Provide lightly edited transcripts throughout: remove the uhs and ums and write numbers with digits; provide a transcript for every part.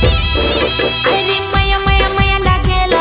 अरे मया मया मया लागेल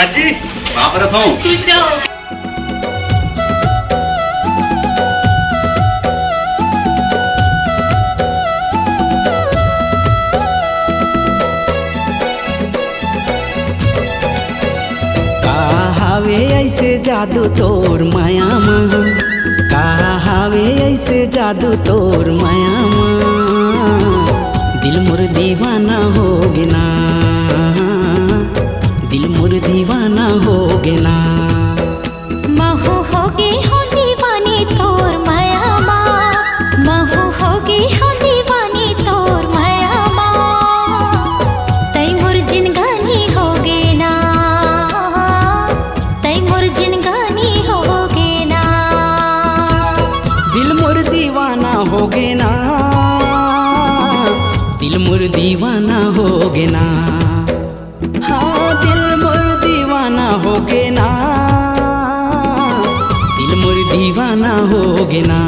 काची वापरत हो खुश रहो। हावे ऐसे जादू तोर माया माँ, का हावे ऐसे जादू तोर माया माँ। दिल मोर दीवाना हो गिना, दिल मोर दीवाना हो गिना। महू होगी हो दीवानी तोर माया माँ, महू होगी हो दीवानी तोर माया माँ। तई मोर जिनगानी होगे ना, तई मोर जिनगानी होगे ना। दिल मोर दीवाना हो गिना, दिल मोर दीवाना हो गिना। हाँ दिल मोर दीवाना हो गिना, दिल मोर दीवाना हो गिना।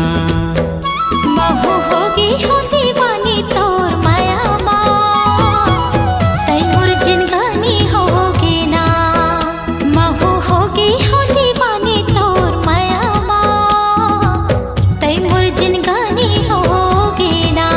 महू होगी हो दीवानी तोर माया माँ, तई मोर जिनगानी होगे ना। महू होगी हो दीवानी तोर माया माँ, तई मोर जिनगानी होगे ना।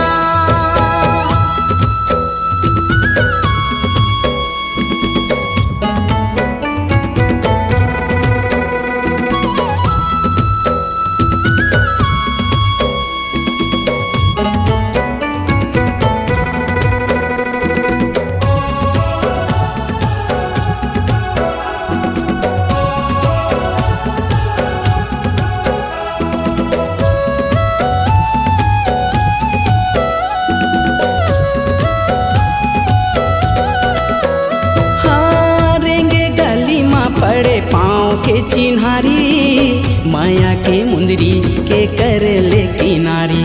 हाँ रेंगे गली माँ पड़े पाँव के चिन्हारी, माया के मुंदरी के कर ले किनारी।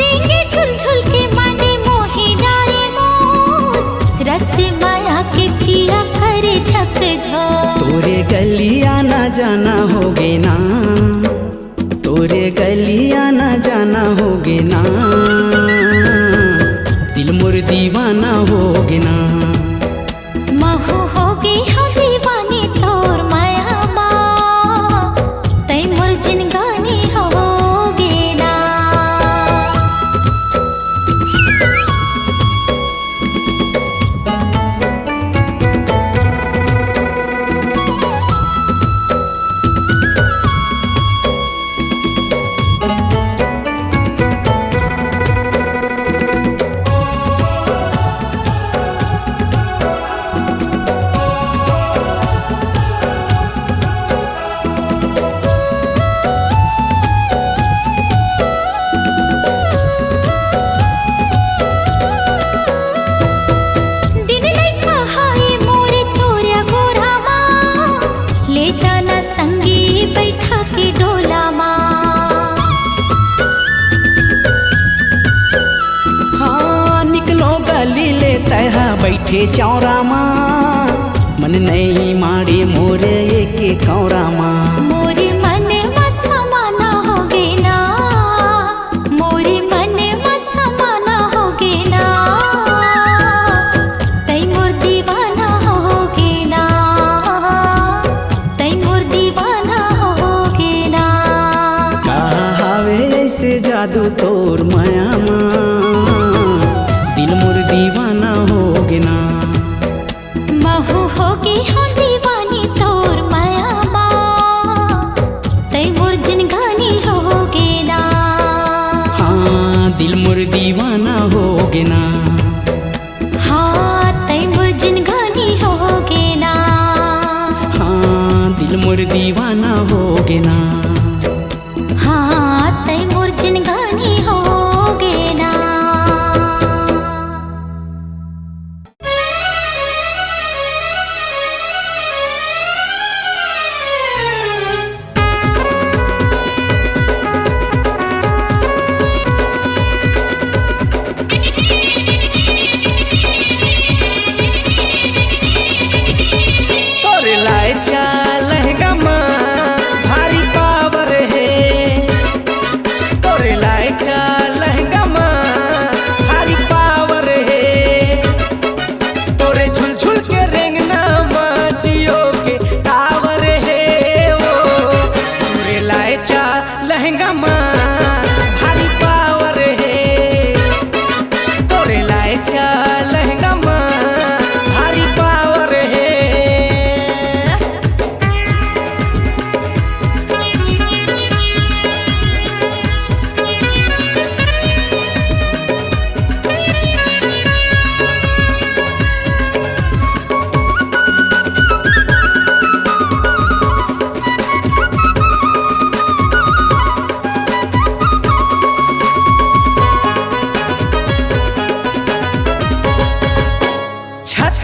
रेंगे झुल झुल के माने मोही डारे मोर, रस माया के पिया करे झक झोर। तोरे गलिया ना जाना होगे ना, तोरे गलिया ना जाना होगे ना। दिल मोर दीवाना होगे ना। महू होगी हो दीवानी तोर माया माँ, तई मोर जिनगानी होगे ना। दिन नहीं पहाए मोरे तोरिया गोरा माँ, ले जाना संगी बैठा के डोला माँ। हाँ निकलो गली ले तहा बैठे चौरा माँ, मन नहीं मारे मोरे के कौरा माँ। मोरे मन में समाना होगे ना, मोरे मन में समाना होगे ना। तई मोर दीवाना होगे ना, तई मोर दीवाना होगे ना। का हावे ऐसे जादू तोर माया माँ, दिल मोर दीवाना होगे ना। महू होगी हो दीवानी तोर माया माँ, तई मोर जिनगानी होगे ना। हाँ दिल मोर दीवाना होगे ना। हाँ तई मोर जिनगानी होगे ना। हाँ दिल मोर दीवाना होगे ना। हाँ तई मोर जिनगानी होगे ना। तोरे लाए चा लहंगा माँ, भारी पा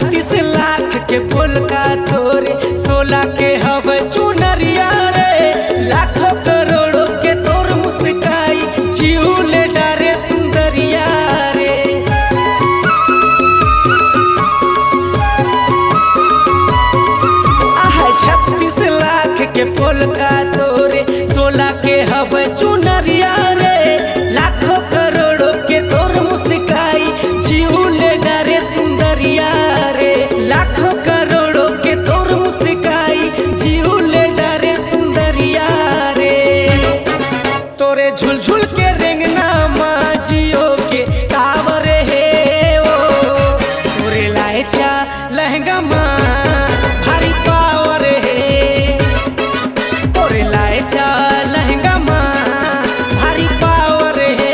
36 लाख के बोल का तोरे 16 के हवे चुनरिया रे लाखों करोड़ों के तोर मुस्काई जीवले डारे सुंदरिया रे। 36 लाख के बोल का तोरे 16 के हवे चुनरिया रे लाखों करोड़ों के तोर मुस्काई जीवले डारे सुंदरिया रे। लाखों करोड़ों के तोर मुस्काई जीवले डारे सुंदरिया रे। तोरे झुलझुल के रेंगना माँ जियो के टावर है वो तोरे लायचा लहंगा माँ भारी पावर है। तोरे लायचा लहंगा माँ भारी पावर है।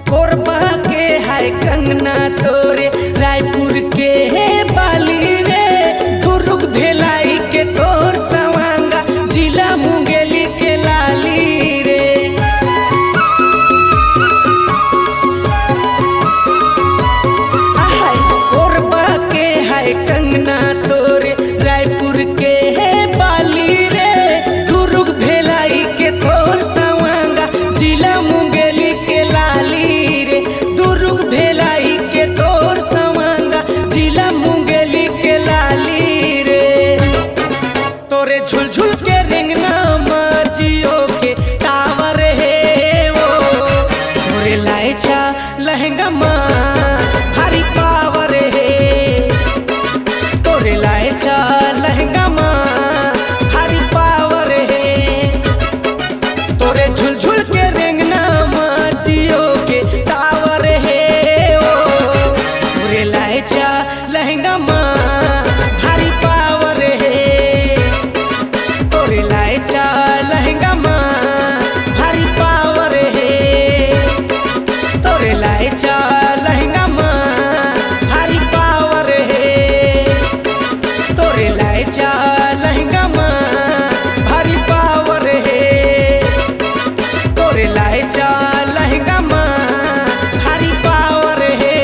कोरबा के है कंगना तोरे रायपुर के है बाली रे दुर्ग भेलाई के तोर सवांगा जिला मुंगेली के लाली रे। कोरबा के है कंगना तोरे रायपुर के है बाली रे दुर्ग भेलाई के तोर सवांगा जिला मुंगेली के लाली रे। दुर्ग भेलाई के तोर सवांगा जिला मुंगेली के लाली रे। तोरे झुलझुल के रेंगना माँ जियो के टावर है वो तोरे लायचा लहंगा माँ भारी पावर है। तोरे लायचा लहंगा माँ भारी पावर है। तोरे झुलझुल के रेंगना माँ जियो के टावर है वो तोरे लायचा लहंगा माँ भारी पावर है। तोरे लायचा लहंगा माँ भारी पावर है। तोरे लायचा लहंगा माँ भारी पावर है। तोरे लायचा लहंगा माँ भारी पावर है। तोरे लायचा लहंगा माँ भारी पावर है।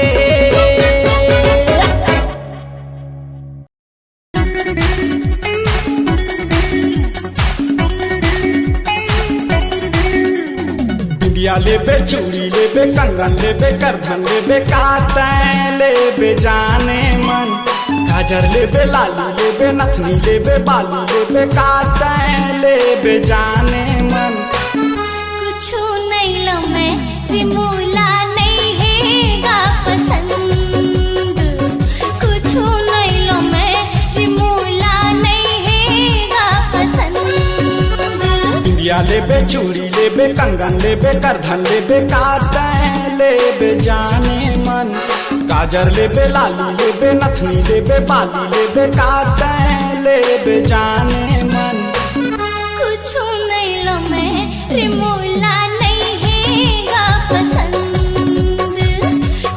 बिंदिया लेबे चूड़ी लेबे कंगन लेबे करधन लेबे कातैं लेबे जाने मन गाजर लेबे लाली लेबे नथनी लेबे बाली लेबे कातैं लेबे जाने मन। कुछ नहीं लो मैं रिमूला नहीं हैगा पसंद। कुछ नहीं लो मैं रिमूला नहीं हैगा पसंद। बिंदिया लेबे चूड़ी लेबे कंगन लेबे करधन लेबे कातैं लेबे जाने मन गाजर लेबे लाली लेबे नथनी लेबे बाली लेबे कातैं लेबे जाने मन। कुछ नहीं लो मैं रिमूला नहीं हैगा पसंद।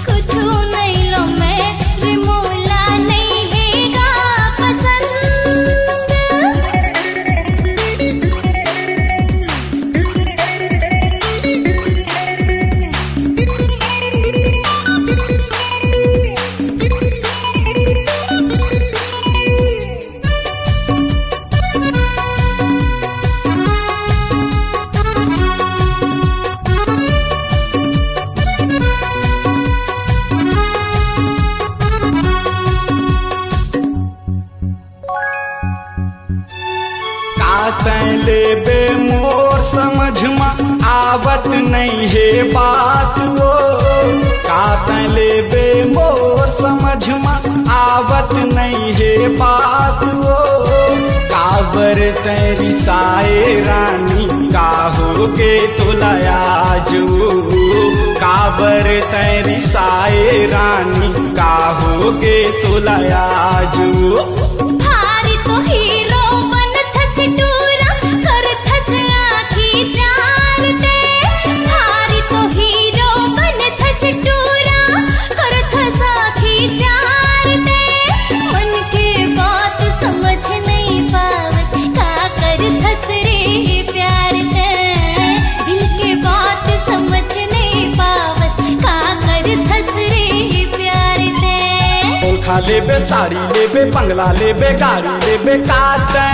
कुछ नहीं लो मैं रिमूला नहीं हैगा पसंद। कातैं लेबे मोर समझ में आवत नहीं है बात वो कातैं लेबे मोर समझ में आवत नहीं है बात वो काबर तेरी साए रानी काहोगे तुलायाजू काबर तेरी साए रानी काहोगे तुलायाजू भारी तो ही बिंदिया लेबे साड़ी लेबे बंगला लेबे गाड़ी लेबे काटे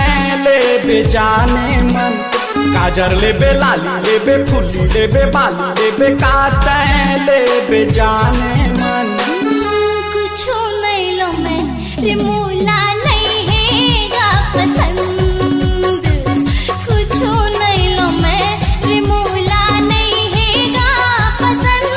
लेबे जाने मन काजर लेबे लाली लेबे फुल्ली लेबे बाली लेबे काटे लेबे जाने मन कुछ नहीं लो मैं रिमूला नहीं है गा पसंद कुछ नहीं लो मैं रिमूला नहीं है गा पसंद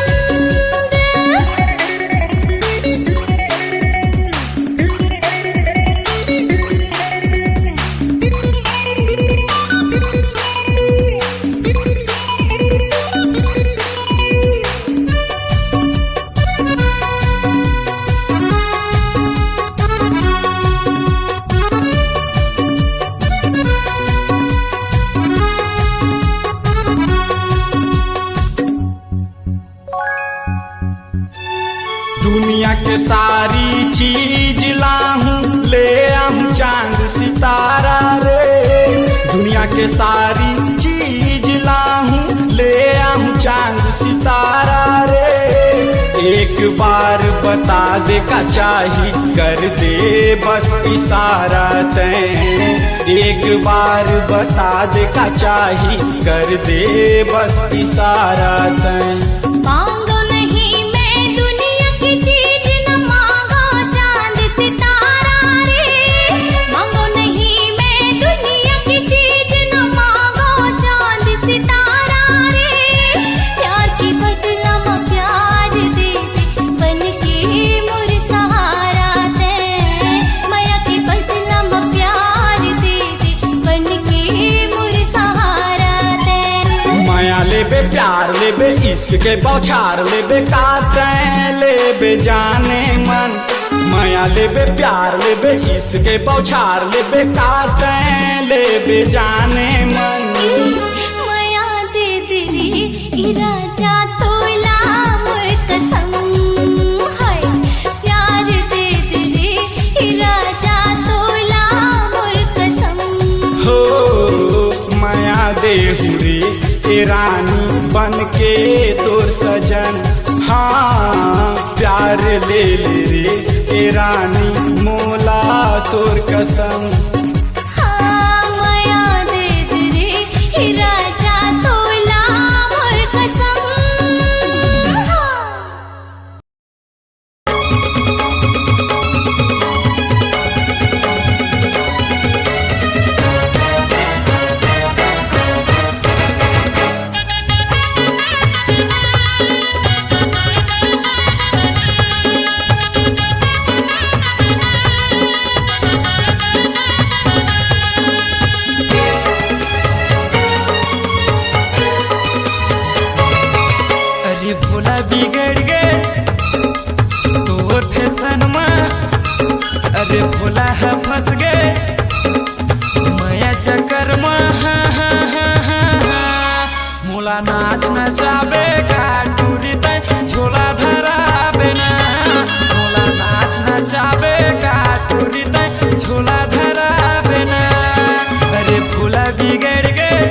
दुनिया के सारी चीज लाहूं ले आऊं चांद सितारा रे दुनिया के सारी चीज लाहूं ले आऊं चांद सितारा रे एक बार बता दे का चाही कर दे बस इशारा तैं एक बार बता दे का चाही कर दे बस इशारा तैं मांगो नहीं मैं दुनिया की चीज न मांगो चांद सितारा रे मांगो नहीं मैं दुनिया की चीज न मांगो चांद सितारा रे प्यार की बदला में प्यार दे बन के मोर सहारा दे माया की बदला में प्यार दे बन के मोर सहारा दे माया लेबे प्यार लेबे इश्क के बौछार लेबे काटे लेबे जाने मन माया लेबे प्यार लेबे इश्क के बौछार लेबे काटे लेबे जाने मन माया दे दिली ई राजा तोला मोर कसम हाय प्यार दे दिली ई राजा तोला मोर कसम हो माया दे हुरे ए रानी बन के तोर सजन हाँ प्यार ले रे ए रानी मोला तोर कसम हाँ माया दे दिली ई राजा तोला मोर कसम अरे भोला बिगड़ गए तोर फैशन में अरे भोला है फंस गए माया चक्कर में मोला नाच नचाबे काटूरी तय झोला धराबे ना मोला नाच नचाबे काटूरी तय झोला धराबे ना अरे भोला बिगड़ गए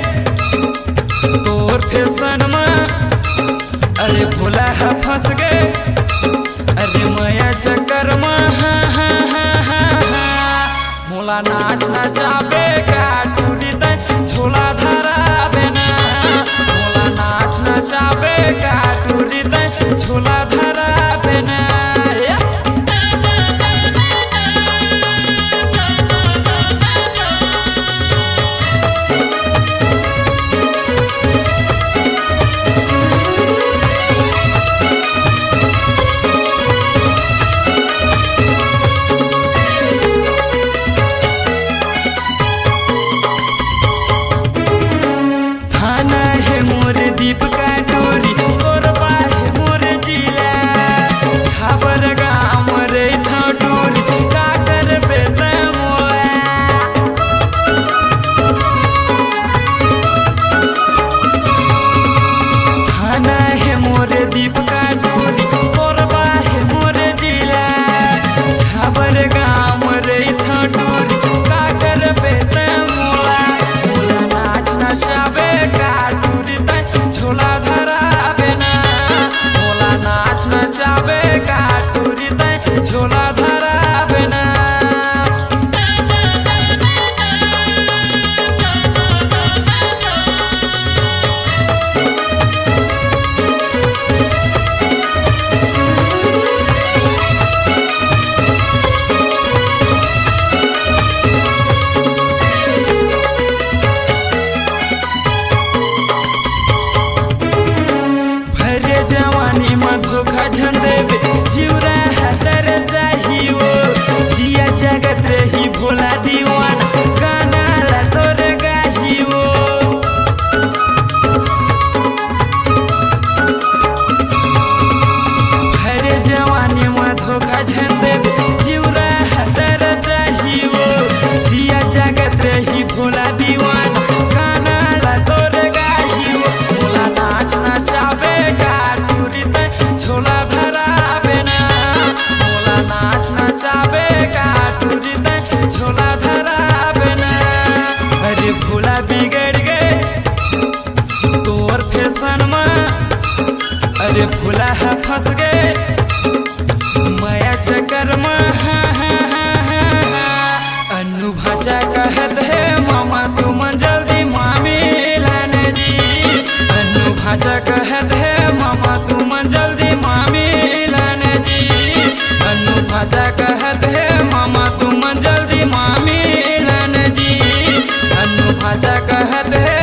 तोर फैशन में अरे भोला है फंस गए अरे माया चक्कर में मोला नाच नचाबे काटूरी तय झोला धराबे ना मोला नाच नचाबे काटूरी तय झोला धराबे ना रही भोला दीवाना गाना ला तोरे गाही वो हरे जवानी में धोखा झंडे जीवरा हदर चाहिए जिया जगत रही भोला दीवाना गाना ला तोरे गाही वो भोला नाच नचावे गाटूरी ते झोला धरावे ना भोला नाच नचावे गाटूरी ते झोला धरावे ना अरे भोला बिगड़ गए तोर फैशन में अरे भोला है फंस गए माया चक्कर में अन्नू भाचा कहत है मामा तुम जल्दी मामी लाने जी अन्नू भाचा कहत है मामा तुम जल्दी मामी लाने जी अन्नू भाचा कहत है मामा तुम जल्दी मामी लाने जी अन्नू भाचा कहत है